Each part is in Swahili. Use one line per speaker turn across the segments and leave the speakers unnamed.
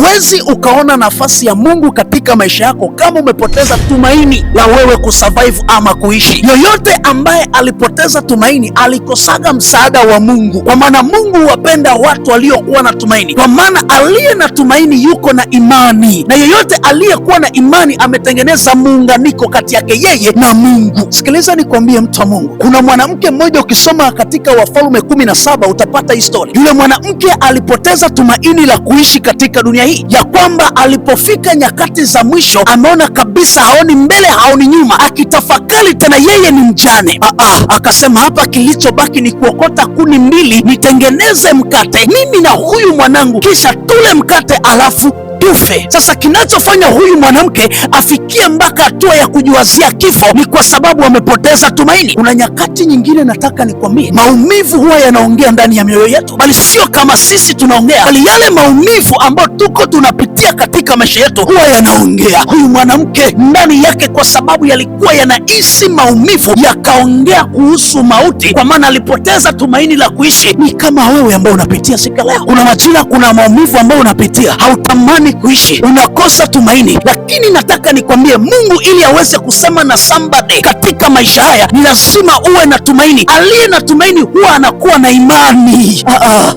Huwezi ukaona nafasi ya Mungu katika maisha yako kama umepoteza tumaini la wewe kusurvive ama kuishi. Yoyote ambaye alipoteza tumaini alikosaga msaada wa Mungu, kwa maana Mungu huwapenda watu waliokuwa na tumaini, kwa maana aliye na tumaini yuko na imani, na yoyote aliyekuwa na imani ametengeneza muunganiko kati yake yeye na Mungu. Sikiliza nikwambie, mtu wa Mungu, kuna mwanamke mmoja, ukisoma katika Wafalme 17 utapata historia. Yule mwanamke alipoteza tumaini la kuishi katika dunia hii, ya kwamba alipofika nyakati za mwisho ameona kabisa haoni mbele haoni nyuma, akitafakari tena yeye ni mjane. Akasema hapa kilichobaki ni kuokota kuni mbili nitengeneze mkate mimi na huyu mwanangu, kisha tule mkate alafu tufe. Sasa kinachofanya huyu mwanamke afikie mpaka hatua ya kujiwazia kifo ni kwa sababu amepoteza tumaini. Kuna nyakati nyingine, nataka nikwambie, maumivu huwa yanaongea ndani ya mioyo yetu, bali sio kama sisi tunaongea, bali yale maumivu ambayo tuko tunapitia katika maisha yetu huwa yanaongea. Huyu mwanamke ndani yake, kwa sababu yalikuwa yanahisi maumivu, yakaongea kuhusu mauti, kwa maana alipoteza tumaini la kuishi. Ni kama wewe ambao unapitia siku leo, kuna majira, kuna maumivu ambayo unapitia, hautamani kuishi, unakosa tumaini. Lakini nataka nikwambie, Mungu ili aweze kusema na somebody katika maisha haya, ni lazima uwe na tumaini. Aliye na tumaini huwa anakuwa na imani.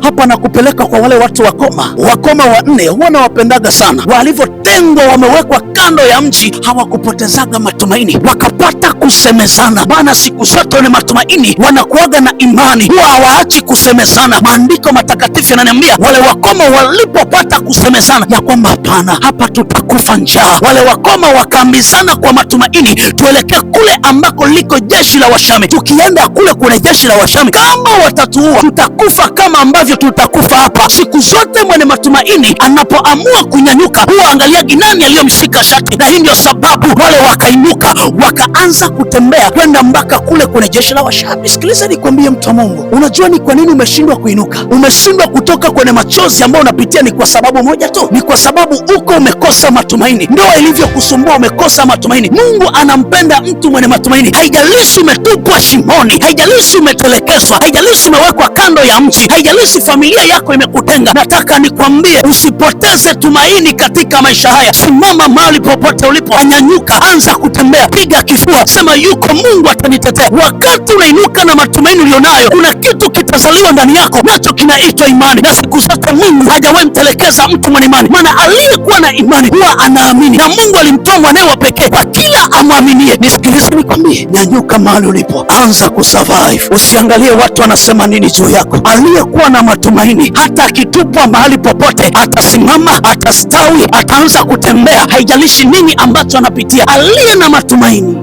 Hapa nakupeleka kwa wale watu wakoma 4, huwa nawapendaga sana. Walivyotengwa, wamewekwa kando ya mji, hawakupotezaga matumaini, wakapata kusemezana. Maana siku zote ni matumaini wanakuaga na imani, huwa hawaachi kusemezana. Maandiko matakatifu yananiambia wale wakoma walipopata kusemezana ya kwamba hapana, hapa tutakufa njaa, wale wakoma wakaambizana kwa matumaini, tuelekea kule ambako liko jeshi la Washami. Tukienda kule kuna jeshi la Washami, kama watatuua tutakufa kama ambavyo tutakufa hapa. Siku zote mwenye matumaini anapoamua kunyanyuka huwa angaliagi nani aliyomshika shati, na hii ndio sababu wale wakainuka wakaanza kutembea kwenda mpaka kule kwenye jeshi la Washami. Sikiliza nikwambie, mtu wa Mungu, unajua ni kwa nini umeshindwa kuinuka? Umeshindwa kutoka kwenye machozi ambayo unapitia ni kwa sababu moja tu, ni kwa sababu uko umekosa matumaini. Ndoa ilivyokusumbua, umekosa matumaini. Mungu anampenda mtu mwenye matumaini. Haijalishi umetupwa shimoni, haijalishi umetelekezwa, haijalishi umewekwa kando ya mji, haijalishi familia yako imekutenga. Nataka nikwambie, usipoteze tumaini katika maisha haya. Simama mahali popote ulipo, anyanyuka, anza kutembea, piga kifua, sema yuko Mungu atanitetea. Wakati unainuka na matumaini ulionayo, kuna kitu kitazaliwa ndani yako, nacho kinaitwa imani. Na siku zote Mungu hajawahi mtelekeza mtu mwenye imani, maana aliyekuwa na imani huwa anaamini, na Mungu alimtoa mwanae wa pekee kwa kila amwaminie. Nisikilize nikwambie, nyanyuka mahali ulipo, anza kusurvive. Usiangalie watu wanasema nini juu yako. Aliyekuwa na matumaini, hata akitupwa mahali popote, atasimama, atastawi, ataanza kutembea, haijalishi nini ambacho anapitia. Aliye na matumaini.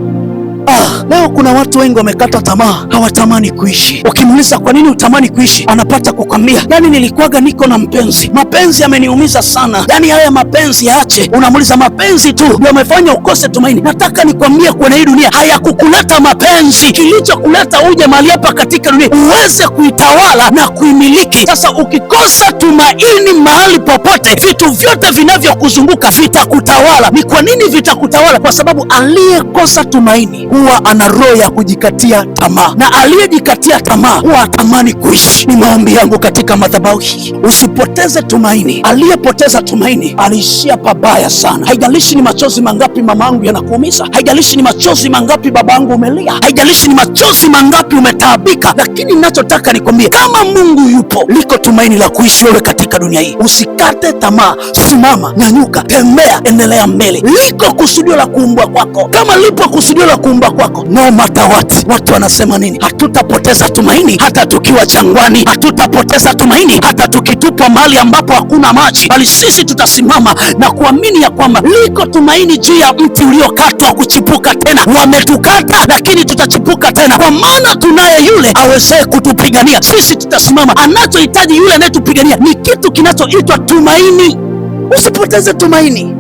Leo kuna watu wengi wamekata tamaa, hawatamani kuishi. Ukimuuliza kwa nini utamani kuishi, anapata kukwambia, yani nilikuwaga niko na mpenzi, mapenzi yameniumiza sana, yani haya mapenzi yaache. Unamuuliza, mapenzi tu ndio amefanya ukose tumaini? Nataka nikwambie, kwenye hii dunia hayakukuleta mapenzi. Kilichokuleta uje mahali hapa katika dunia uweze kuitawala na kuimiliki. Sasa ukikosa tumaini mahali popote, vitu vyote vinavyokuzunguka vitakutawala. Ni kwa nini vitakutawala? Kwa sababu aliyekosa tumaini huwa ana roho ya kujikatia tamaa, na aliyejikatia tamaa huwa hatamani kuishi. Ni maombi yangu katika madhabahu hii, usipoteze tumaini. Aliyepoteza tumaini aliishia pabaya sana. Haijalishi ni machozi mangapi mamangu yanakuumiza, haijalishi ni machozi mangapi babangu umelia, haijalishi ni machozi mangapi umetaabika, lakini ninachotaka nikwambie, kama Mungu yupo, liko tumaini la kuishi wewe katika dunia hii. Usikate tamaa, simama, nyanyuka, tembea, endelea mbele. Liko kusudio la kuumbwa kwako. Kama lipo kusudio la kuumbwa kwako, no matter what, watu wanasema nini, hatutapoteza tumaini hata tukiwa jangwani, hatutapoteza tumaini hata tukitupwa mahali ambapo hakuna maji, bali sisi tutasimama na kuamini ya kwamba liko tumaini juu ya mti uliokatwa kuchipuka tena. Wametukata, lakini tutachipuka tena, kwa maana tunaye yule awezee kutupigania. Sisi tutasimama. Anachohitaji yule anayetupigania ni kitu kinachoitwa tumaini. Usipoteze tumaini.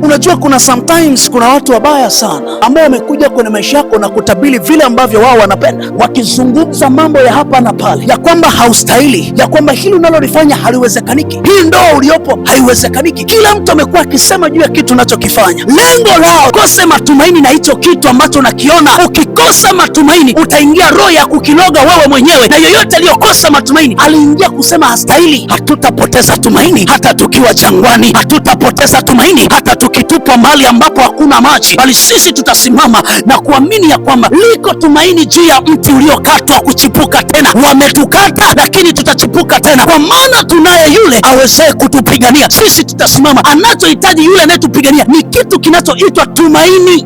Unajua kuna sometimes kuna watu wabaya sana ambao wamekuja kwenye maisha yako na kutabiri vile ambavyo wao wanapenda, wakizungumza mambo ya hapa na pale, ya kwamba haustahili, ya kwamba hili unalolifanya haliwezekaniki, hii ndoa uliopo haiwezekaniki. Kila mtu amekuwa akisema juu ya kitu unachokifanya, lengo lao kose matumaini na hicho kitu ambacho unakiona. Ukikosa matumaini utaingia roho ya kukiloga wewe mwenyewe, na yoyote aliyokosa matumaini aliingia kusema hastahili. Hatutapoteza tumaini hata tukiwa jangwani, hatutapoteza tumaini hata tukitupwa mahali ambapo hakuna maji, bali sisi tutasimama na kuamini ya kwamba liko tumaini juu ya mti uliokatwa kuchipuka tena. Wametukata lakini tutachipuka tena, kwa maana tunaye yule awezee kutupigania. Sisi tutasimama. Anachohitaji yule anayetupigania ni kitu kinachoitwa tumaini.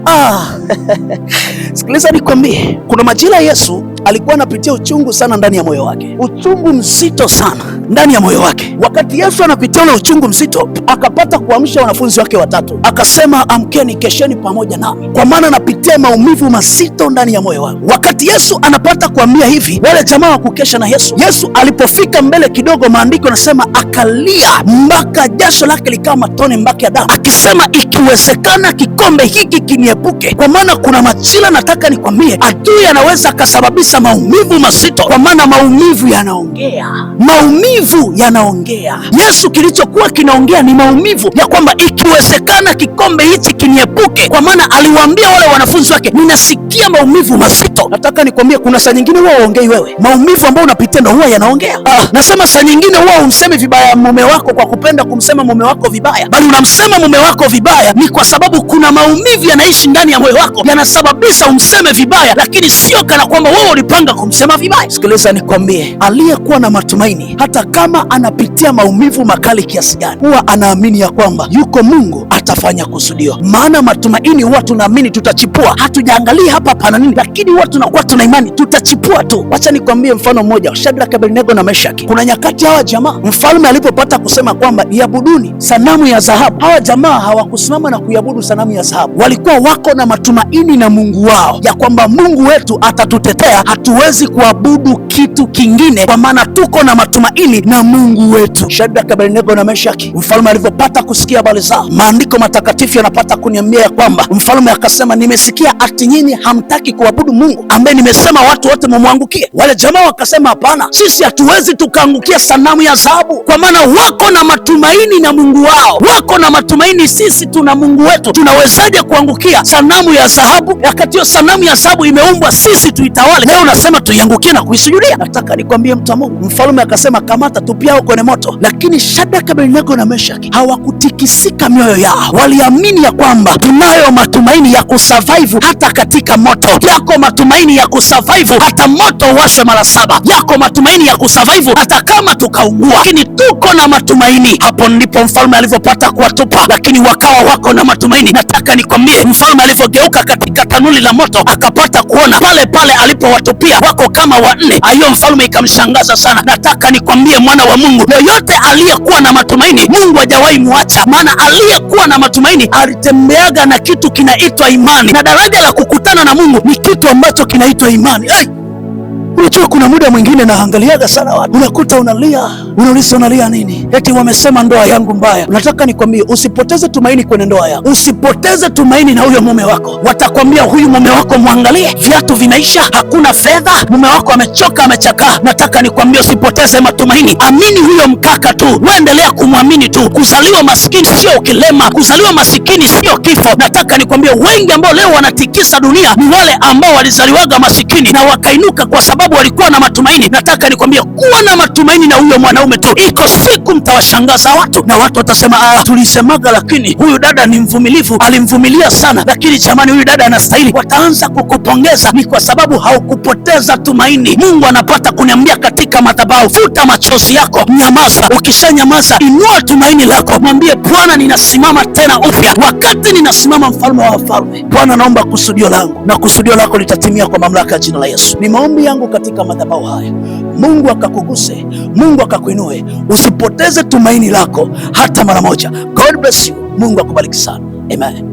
Sikiliza nikwambie, kuna majira Yesu alikuwa anapitia uchungu sana ndani ya moyo wake, uchungu mzito sana ndani ya moyo wake. Wakati Yesu anapitia ule uchungu mzito, akapata kuamsha wanafunzi wake watatu, akasema, amkeni, kesheni pamoja nami, kwa maana napitia maumivu mazito ndani ya moyo wangu. Wakati Yesu anapata kuambia hivi, wale jamaa wa kukesha na Yesu, Yesu alipofika mbele kidogo, maandiko yanasema akalia mpaka jasho lake likawa matone mpaka ya damu, akisema, ikiwezekana kikombe hiki kiniepuke, kwa maana kuna majira, nataka nikwambie, adui anaweza akasababisha maumivu mazito, kwa maana maumivu yanaongea, maumivu yanaongea. Yesu kilichokuwa kinaongea ni maumivu, ya kwamba ikiwezekana kikombe hichi kiniepuke, kwa maana aliwaambia wale wanafunzi wake, ninasikia maumivu mazito. Nataka nikwambie, kuna saa nyingine huwa uongei wewe, maumivu ambayo unapitia ndio huwa yanaongea. Nasema saa nyingine huwa umsemi vibaya mume wako kwa kupenda kumsema mume wako vibaya, bali unamsema mume wako vibaya ni kwa sababu kuna maumivu yanaishi ndani ya moyo wako, yanasababisha umseme vibaya, lakini sio kana kwamba wewe ulipanga kumsema vibaya. Sikiliza nikwambie, aliyekuwa na matumaini hata kama anapitia maumivu makali kiasi gani, huwa anaamini ya kwamba yuko Mungu atafanya kusudio. Maana matumaini huwa tunaamini tutachipua, hatujaangalia hapa pana nini, lakini huwa tunakuwa tuna imani tutachipua tu. Wacha nikwambie mfano mmoja, Shadraka, Abednego na Meshaki. Kuna nyakati hawa jamaa, mfalme alipopata kusema kwamba iabuduni sanamu ya dhahabu, hawa jamaa hawakusimama na kuiabudu sanamu ya dhahabu. Walikuwa wako na matumaini na Mungu wao, ya kwamba Mungu wetu atatutetea, hatuwezi kuabudu kitu kingine, kwa maana tuko na matumaini na Mungu wetu. Shadraka, Abednego na Meshaki, mfalme alivyopata kusikia habari zao, maandiko matakatifu yanapata kuniambia ya kwamba mfalme akasema, nimesikia ati nyinyi hamtaki kuabudu Mungu ambaye nimesema watu wote mumwangukie. Wale jamaa wakasema, hapana, sisi hatuwezi tukaangukia sanamu ya dhahabu, kwa maana wako na matumaini na Mungu wao, wako na matumaini. Sisi tuna Mungu wetu, tunawezaje kuangukia sanamu ya dhahabu wakati hiyo sanamu ya dhahabu imeumbwa sisi tuitawale? Leo unasema tuiangukie na kuisujudia. Nataka nikwambie mtu wa Mungu, mfalme akasema, kamata, tupia huko kwenye moto. Lakini Shadraka, Abednego na Meshaki hawakutikisika mioyo yao, waliamini ya kwamba tunayo matumaini ya kusurvive hata katika moto. Yako matumaini ya kusurvive hata moto uwashwe mara 7, yako matumaini ya kusurvive hata kama tukaungua, lakini tuko na matumaini. Hapo ndipo mfalme alivyopata kuwatupa, lakini wakawa wako na matumaini. Nataka nikwambie, mfalme alivyogeuka katika tanuli la moto, akapata kuona pale pale alipowatupia wako kama 4. Hiyo mfalme ikamshangaza sana. Nataka nikwambie, mwana wa Mungu, yoyote aliyekuwa na matumaini, Mungu hajawahi muacha. Maana aliyekuwa na matumaini alitembeaga na kitu kinaitwa imani, na daraja la kukutana na Mungu ni kitu ambacho kinaitwa imani. Unajua kuna muda mwingine naangaliaga sana watu, unakuta unalia, unauliza unalia nini? Eti wamesema ndoa yangu mbaya. Nataka nikwambie, usipoteze tumaini kwenye ndoa yako, usipoteze tumaini na huyo mume wako. Watakwambia huyu mume wako mwangalie, viatu vinaisha, hakuna fedha, mume wako amechoka, amechakaa. Nataka nikwambie, usipoteze matumaini, amini huyo mkaka tu, waendelea kumwamini tu. Kuzaliwa maskini sio ukilema, kuzaliwa masikini sio kifo. Nataka nikwambie, wengi ambao leo wanatikisa dunia ni wale ambao walizaliwaga masikini na wakainuka kwa sababu walikuwa na matumaini. Nataka nikwambie, kuwa na matumaini na huyo mwanaume tu. Iko siku mtawashangaza watu, na watu watasema, tulisemaga, lakini huyu dada ni mvumilivu, alimvumilia sana, lakini jamani, huyu dada anastahili. Wataanza kukupongeza, ni kwa sababu haukupoteza tumaini. Mungu anapata kuniambia katika madhabahu, futa machozi yako, nyamaza. Ukishanyamaza, inua tumaini lako, mwambie Bwana, ninasimama tena upya, wakati ninasimama mfalme wa wafalme. Bwana, naomba kusudio langu na kusudio lako litatimia kwa mamlaka ya jina la Yesu. Ni maombi yangu katika madhabahu haya, Mungu akakuguse, Mungu akakuinue, usipoteze tumaini lako hata mara moja. God bless you. Mungu akubariki sana. Amen.